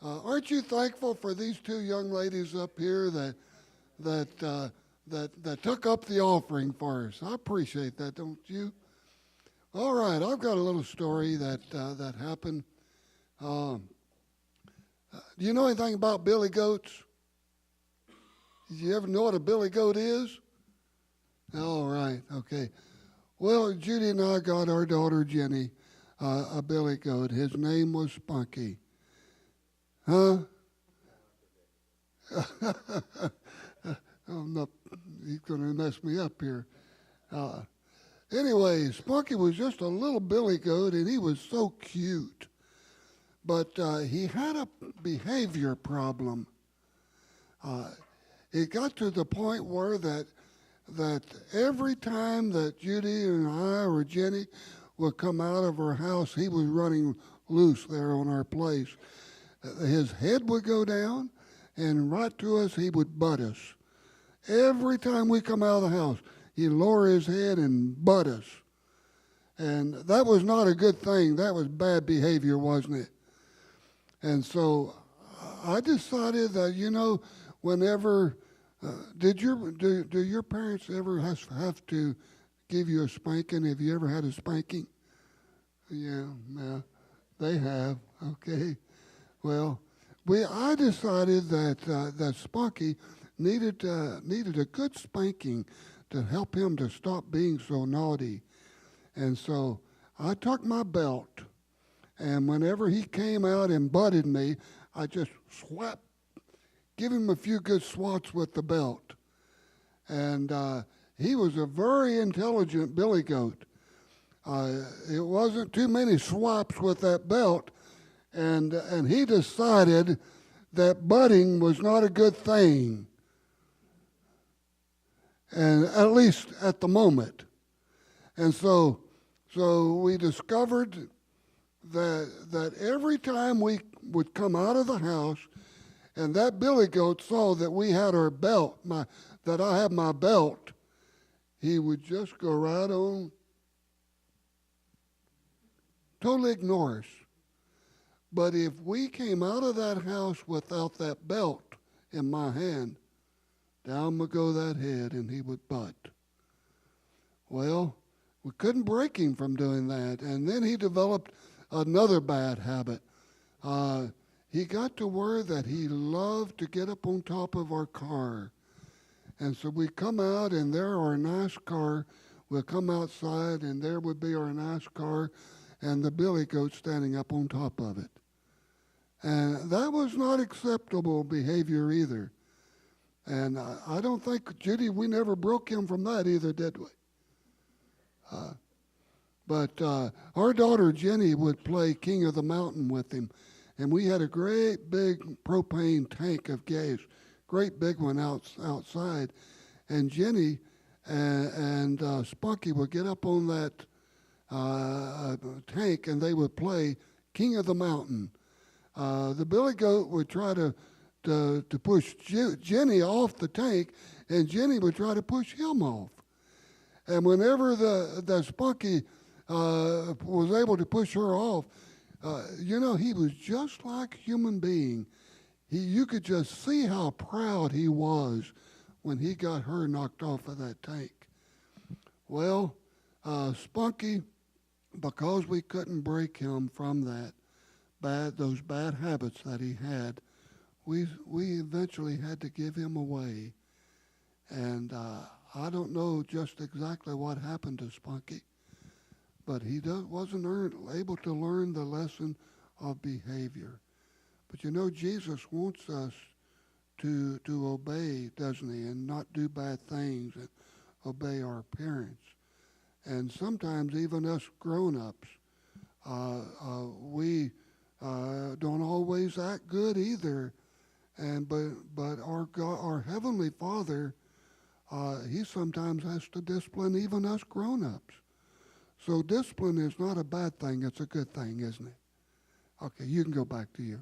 Aren't you thankful for these two young ladies up here that took up the offering for us? I appreciate that, don't you? All right, I've got a little story that happened. Um, do you know anything about billy goats? Did you ever know what a billy goat is? All right, okay. Well, Judy and I got our daughter Jenny a billy goat. His name was Spunky. Huh? I'm not, he's going to mess me up here. Anyway, Spunky was just a little billy goat, and he was so cute. But he had a behavior problem. It got to the point where that every time that Judy and I or Jenny would come out of our house, he was running loose there on our place. His head would go down, and right to us, he would butt us. Every time we come out of the house, he'd lower his head and butt us. And that was not a good thing. That was bad behavior, wasn't it? And so I decided that, whenever, do your parents ever have to give you a spanking? Have you ever had a spanking? Yeah, they have. Okay. Well, I decided that Spunky needed a good spanking to help him to stop being so naughty. And so I took my belt, and whenever he came out and butted me, I just give him a few good swats with the belt. And he was a very intelligent billy goat. It wasn't too many swipes with that belt, and he decided that butting was not a good thing, and at least at the moment. And so we discovered that every time we would come out of the house, and that billy goat saw that we had our belt, that I had my belt, he would just go right on, totally ignore us. But if we came out of that house without that belt in my hand, down would go that head, and he would butt. Well, we couldn't break him from doing that. And then he developed another bad habit. He got to where that he loved to get up on top of our car. And so we come out, and there our nice car. We'll come outside, and there would be our nice car, and the billy goat standing up on top of it. And that was not acceptable behavior either. And I don't think, Judy, we never broke him from that either, did we? But our daughter Jenny would play King of the Mountain with him. And we had a great big propane tank of gas, great big one outside. And Jenny and Spunky would get up on that tank, and they would play King of the Mountain. The billy goat would try to push Jenny off the tank, and Jenny would try to push him off. And whenever the Spunky was able to push her off, he was just like a human being. You could just see how proud he was when he got her knocked off of that tank. Well, Spunky, because we couldn't break him from those bad habits that he had, we eventually had to give him away. And I don't know just exactly what happened to Spunky, but he wasn't able to learn the lesson of behavior. But Jesus wants us to obey, doesn't he, and not do bad things, and obey our parents. And sometimes even us grown-ups, we don't always act good either. But our God, our Heavenly Father, He sometimes has to discipline even us grown-ups. So discipline is not a bad thing; it's a good thing, isn't it? Okay, you can go back to you.